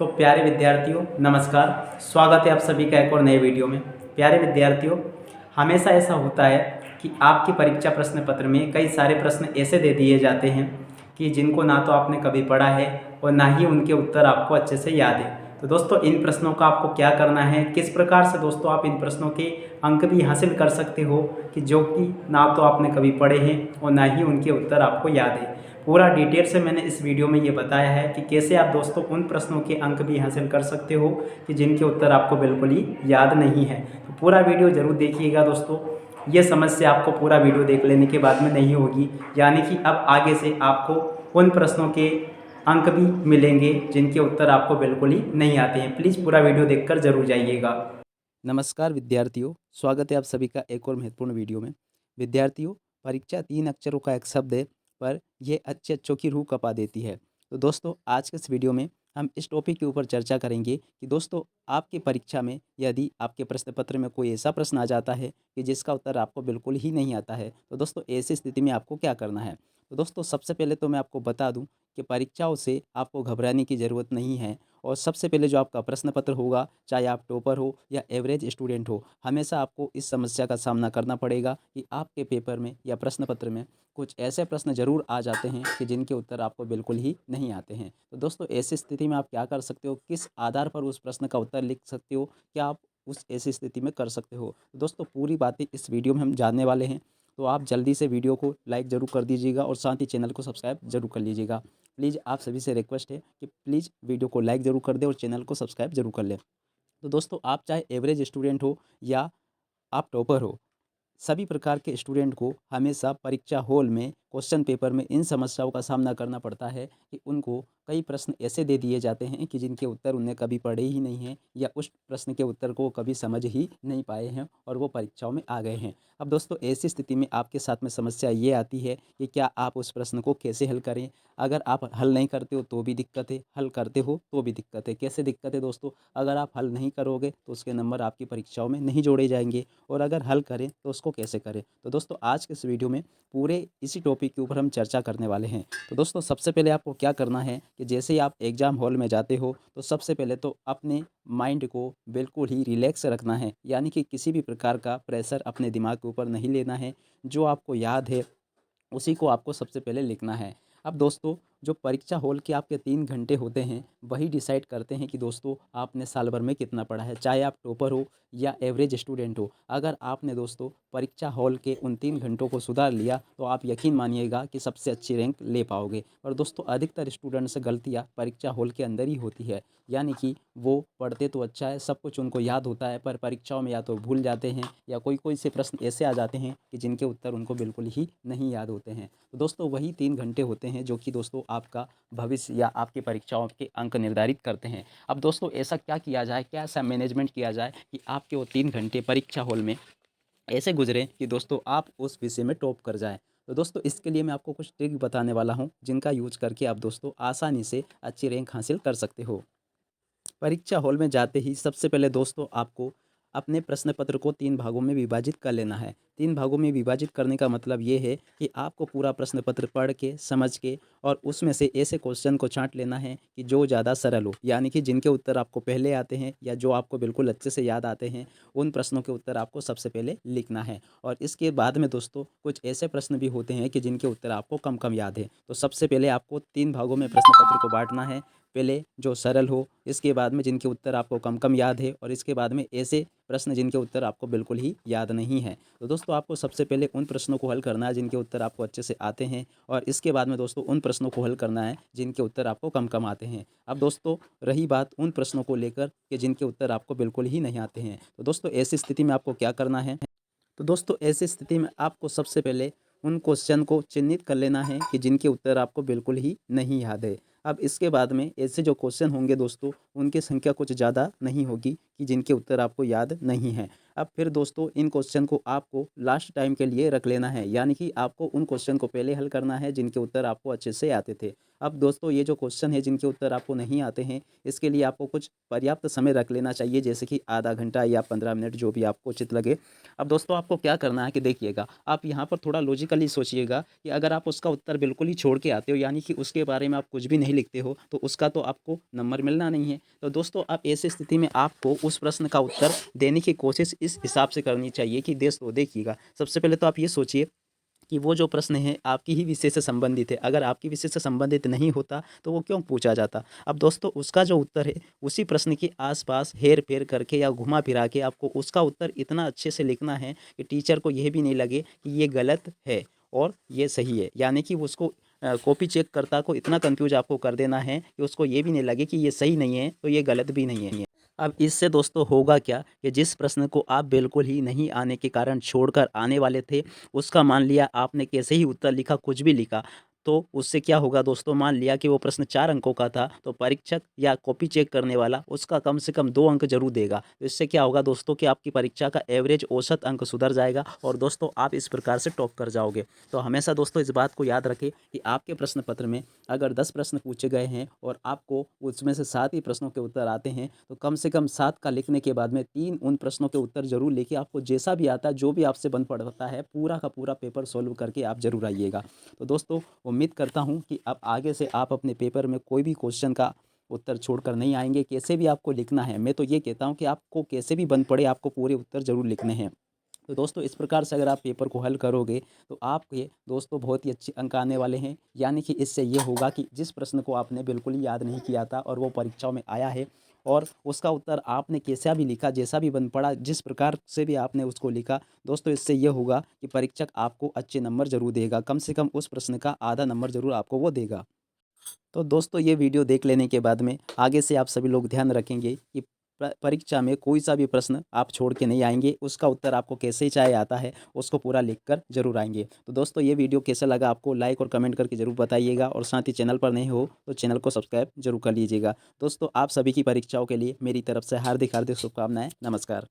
तो प्यारे विद्यार्थियों नमस्कार। स्वागत है आप सभी का एक और नए वीडियो में। प्यारे विद्यार्थियों, हमेशा ऐसा होता है कि आपकी परीक्षा प्रश्न पत्र में कई सारे प्रश्न ऐसे दे दिए जाते हैं कि जिनको ना तो आपने कभी पढ़ा है और ना ही उनके उत्तर आपको अच्छे से याद है। तो दोस्तों, इन प्रश्नों का आपको क्या करना है, किस प्रकार से दोस्तों आप इन प्रश्नों के अंक भी हासिल कर सकते हो कि जो कि ना तो आपने कभी पढ़े हैं और ना ही उनके उत्तर आपको याद है। पूरा डिटेल से मैंने इस वीडियो में ये बताया है कि कैसे आप दोस्तों उन प्रश्नों के अंक भी हासिल कर सकते हो कि जिनके उत्तर आपको बिल्कुल ही याद नहीं है। तो पूरा वीडियो ज़रूर देखिएगा दोस्तों। ये समस्या आपको पूरा वीडियो देख लेने के बाद में नहीं होगी, यानी कि अब आगे से आपको उन प्रश्नों के अंक भी मिलेंगे जिनके उत्तर आपको बिल्कुल ही नहीं आते हैं। प्लीज़ पूरा वीडियो देखकर ज़रूर जाइएगा। नमस्कार विद्यार्थियों, स्वागत है आप सभी का एक और महत्वपूर्ण वीडियो में। विद्यार्थियों, परीक्षा 3 अक्षरों का एक शब्द है, पर यह अच्छे अच्छों की रूह कँपा देती है। तो दोस्तों, आज के इस वीडियो में हम इस टॉपिक के ऊपर चर्चा करेंगे कि दोस्तों, आपकी परीक्षा में यदि आपके प्रश्न पत्र में कोई ऐसा प्रश्न आ जाता है कि जिसका उत्तर आपको बिल्कुल ही नहीं आता है, तो दोस्तों ऐसी स्थिति में आपको क्या करना है। तो दोस्तों, सबसे पहले तो मैं आपको बता दूँ कि परीक्षाओं से आपको घबराने की ज़रूरत नहीं है। और सबसे पहले जो आपका प्रश्न पत्र होगा, चाहे आप टॉपर हो या एवरेज स्टूडेंट हो, हमेशा आपको इस समस्या का सामना करना पड़ेगा कि आपके पेपर में या प्रश्न पत्र में कुछ ऐसे प्रश्न ज़रूर आ जाते हैं कि जिनके उत्तर आपको बिल्कुल ही नहीं आते हैं। तो दोस्तों, ऐसी स्थिति में आप क्या कर सकते हो, किस आधार पर उस प्रश्न का उत्तर लिख सकते हो, क्या आप उस ऐसी स्थिति में कर सकते हो। तो दोस्तों, पूरी बातें इस वीडियो में हम जानने वाले हैं। तो आप जल्दी से वीडियो को लाइक ज़रूर कर दीजिएगा और साथ ही चैनल को सब्सक्राइब ज़रूर कर लीजिएगा। प्लीज़ आप सभी से रिक्वेस्ट है कि प्लीज़ वीडियो को लाइक ज़रूर कर दें और चैनल को सब्सक्राइब ज़रूर कर लें। तो दोस्तों, आप चाहे एवरेज स्टूडेंट हो या आप टॉपर हो, सभी प्रकार के स्टूडेंट को हमेशा परीक्षा हॉल में क्वेश्चन पेपर में इन समस्याओं का सामना करना पड़ता है कि उनको कई प्रश्न ऐसे दे दिए जाते हैं कि जिनके उत्तर उन्हें कभी पढ़े ही नहीं हैं या उस प्रश्न के उत्तर को कभी समझ ही नहीं पाए हैं और वो परीक्षाओं में आ गए हैं। अब दोस्तों, ऐसी स्थिति में आपके साथ में समस्या ये आती है कि क्या आप उस प्रश्न को कैसे हल करें। अगर आप हल नहीं करते हो तो भी दिक्कत है, हल करते हो तो भी दिक्कत है। कैसे दिक्कत है दोस्तों? अगर आप हल नहीं करोगे तो उसके नंबर आपकी परीक्षाओं में नहीं जोड़े जाएंगे, और अगर हल करें तो उसको कैसे करें। तो दोस्तों, आज के इस वीडियो में पूरे इसी टॉपिक के ऊपर हम चर्चा करने वाले हैं। तो दोस्तों, सबसे पहले आपको क्या करना है कि जैसे ही आप एग्ज़ाम हॉल में जाते हो, तो सबसे पहले तो अपने माइंड को बिल्कुल ही रिलैक्स रखना है, यानी कि किसी भी प्रकार का प्रेशर अपने दिमाग के ऊपर नहीं लेना है। जो आपको याद है उसी को आपको सबसे पहले लिखना है। अब दोस्तों, जो परीक्षा हॉल के आपके 3 घंटे होते हैं, वही डिसाइड करते हैं कि दोस्तों आपने साल भर में कितना पढ़ा है, चाहे आप टॉपर हो या एवरेज स्टूडेंट हो। अगर आपने दोस्तों परीक्षा हॉल के उन 3 घंटों को सुधार लिया, तो आप यकीन मानिएगा कि सबसे अच्छी रैंक ले पाओगे। और दोस्तों, अधिकतर स्टूडेंट्स गलतियाँ परीक्षा हॉल के अंदर ही होती है, यानी कि वो पढ़ते तो अच्छा है, सब कुछ उनको याद होता है, पर परीक्षाओं में या तो भूल जाते हैं या कोई-कोई से प्रश्न ऐसे आ जाते हैं कि जिनके उत्तर उनको बिल्कुल ही नहीं याद होते हैं। तो दोस्तों, वही 3 घंटे होते हैं जो कि दोस्तों आपका भविष्य या आपकी परीक्षाओं के अंक निर्धारित करते हैं। अब दोस्तों, ऐसा क्या किया जाए, क्या ऐसा मैनेजमेंट किया जाए कि आपके वो 3 घंटे परीक्षा हॉल में ऐसे गुजरें कि दोस्तों आप उस विषय में टॉप कर जाएँ। तो दोस्तों, इसके लिए मैं आपको कुछ ट्रिक बताने वाला हूँ, जिनका यूज़ करके आप दोस्तों आसानी से अच्छी रैंक हासिल कर सकते हो। परीक्षा हॉल में जाते ही सबसे पहले दोस्तों आपको अपने प्रश्न पत्र को 3 भागों में विभाजित कर लेना है। 3 भागों में विभाजित करने का मतलब ये है कि आपको पूरा प्रश्न पत्र पढ़ के, समझ के और उसमें से ऐसे क्वेश्चन को छाँट लेना है कि जो ज़्यादा सरल हो, यानी कि जिनके उत्तर आपको पहले आते हैं या जो आपको बिल्कुल अच्छे से याद आते हैं, उन प्रश्नों के उत्तर आपको सबसे पहले लिखना है। और इसके बाद में दोस्तों कुछ ऐसे प्रश्न भी होते हैं कि जिनके उत्तर आपको कम-कम याद है। तो सबसे पहले आपको 3 भागों में प्रश्न पत्र को बाँटना है। पहले जो सरल हो, इसके बाद में जिनके उत्तर आपको कम-कम याद है, और इसके बाद में ऐसे प्रश्न जिनके उत्तर आपको बिल्कुल ही याद नहीं है। तो दोस्तों, आपको सबसे पहले उन प्रश्नों को हल करना है जिनके उत्तर आपको अच्छे से आते हैं, और इसके बाद में दोस्तों उन प्रश्नों को हल करना है जिनके उत्तर आपको कम-कम आते हैं। अब दोस्तों, रही बात उन प्रश्नों को लेकर के जिनके उत्तर आपको बिल्कुल ही नहीं आते हैं। तो दोस्तों, ऐसी स्थिति में आपको क्या करना है? तो दोस्तों, ऐसी स्थिति में आपको सबसे पहले उन क्वेश्चन को चिन्हित कर लेना है कि जिनके उत्तर आपको बिल्कुल ही नहीं याद है। अब इसके बाद में ऐसे जो क्वेश्चन होंगे दोस्तों, उनकी संख्या कुछ ज़्यादा नहीं होगी कि जिनके उत्तर आपको याद नहीं हैं। अब फिर दोस्तों इन क्वेश्चन को आपको लास्ट टाइम के लिए रख लेना है, यानी कि आपको उन क्वेश्चन को पहले हल करना है जिनके उत्तर आपको अच्छे से आते थे। अब दोस्तों ये जो क्वेश्चन है जिनके उत्तर आपको नहीं आते हैं, इसके लिए आपको कुछ पर्याप्त समय रख लेना चाहिए, जैसे कि आधा घंटा या 15 मिनट, जो भी आपको उचित लगे। अब दोस्तों आपको क्या करना है कि देखिएगा, आप यहाँ पर थोड़ा लॉजिकली सोचिएगा कि अगर आप उसका उत्तर बिल्कुल ही छोड़ के आते हो, यानी कि उसके बारे में आप कुछ भी नहीं लिखते हो, तो उसका तो आपको नंबर मिलना नहीं है। तो दोस्तों आप ऐसी स्थिति में आपको उस प्रश्न का उत्तर देने की कोशिश इस हिसाब से करनी चाहिए कि दोस्तों देखिएगा, सबसे पहले तो आप ये सोचिए कि वो जो प्रश्न है आपकी ही विषय से संबंधित है। अगर आपकी विषय से संबंधित नहीं होता तो वो क्यों पूछा जाता। अब दोस्तों उसका जो उत्तर है उसी प्रश्न के आसपास हेर फेर करके या घुमा फिरा के आपको उसका उत्तर इतना अच्छे से लिखना है कि टीचर को यह भी नहीं लगे कि ये गलत है और ये सही है, यानी कि उसको कॉपी चेक करता को इतना कंफ्यूज आपको कर देना है कि उसको ये भी नहीं लगे कि ये सही नहीं है तो ये गलत भी नहीं है। अब इससे दोस्तों होगा क्या कि जिस प्रश्न को आप बिल्कुल ही नहीं आने के कारण छोड़कर आने वाले थे, उसका मान लिया आपने कैसे ही उत्तर लिखा, कुछ भी लिखा, तो उससे क्या होगा दोस्तों, मान लिया कि वो प्रश्न 4 अंकों का था, तो परीक्षक या कॉपी चेक करने वाला उसका कम से कम 2 अंक जरूर देगा। तो इससे क्या होगा दोस्तों कि आपकी परीक्षा का एवरेज औसत अंक सुधर जाएगा और दोस्तों आप इस प्रकार से टॉप कर जाओगे। तो हमेशा दोस्तों इस बात को याद रखें कि आपके प्रश्न पत्र में अगर 10 प्रश्न पूछे गए हैं और आपको उसमें से 7 ही प्रश्नों के उत्तर आते हैं, तो कम से कम 7 का लिखने के बाद में 3 उन प्रश्नों के उत्तर जरूर लेके आपको जैसा भी आता है, जो भी आपसे बन पड़ता है, पूरा का पूरा पेपर सॉल्व करके आप जरूर आइएगा। तो दोस्तों उम्मीद करता हूं कि अब आगे से आप अपने पेपर में कोई भी क्वेश्चन का उत्तर छोड़कर नहीं आएंगे। कैसे भी आपको लिखना है, मैं तो ये कहता हूं कि आपको कैसे भी बन पड़े आपको पूरे उत्तर जरूर लिखने हैं। तो दोस्तों इस प्रकार से अगर आप पेपर को हल करोगे तो आपके दोस्तों बहुत ही अच्छे अंक आने वाले हैं, यानी कि इससे ये होगा कि जिस प्रश्न को आपने बिल्कुल ही याद नहीं किया था और वो परीक्षाओं में आया है और उसका उत्तर आपने कैसा भी लिखा, जैसा भी बन पड़ा, जिस प्रकार से भी आपने उसको लिखा, दोस्तों इससे ये होगा कि परीक्षक आपको अच्छे नंबर जरूर देगा, कम से कम उस प्रश्न का आधा नंबर जरूर आपको वो देगा। तो दोस्तों ये वीडियो देख लेने के बाद में आगे से आप सभी लोग ध्यान रखेंगे कि परीक्षा में कोई सा भी प्रश्न आप छोड़ के नहीं आएंगे, उसका उत्तर आपको कैसे ही चाहे आता है उसको पूरा लिखकर जरूर आएंगे। तो दोस्तों ये वीडियो कैसा लगा आपको लाइक और कमेंट करके जरूर बताइएगा और साथ ही चैनल पर नहीं हो तो चैनल को सब्सक्राइब जरूर कर लीजिएगा। दोस्तों आप सभी की परीक्षाओं के लिए मेरी तरफ से हार्दिक हार्दिक शुभकामनाएं। नमस्कार।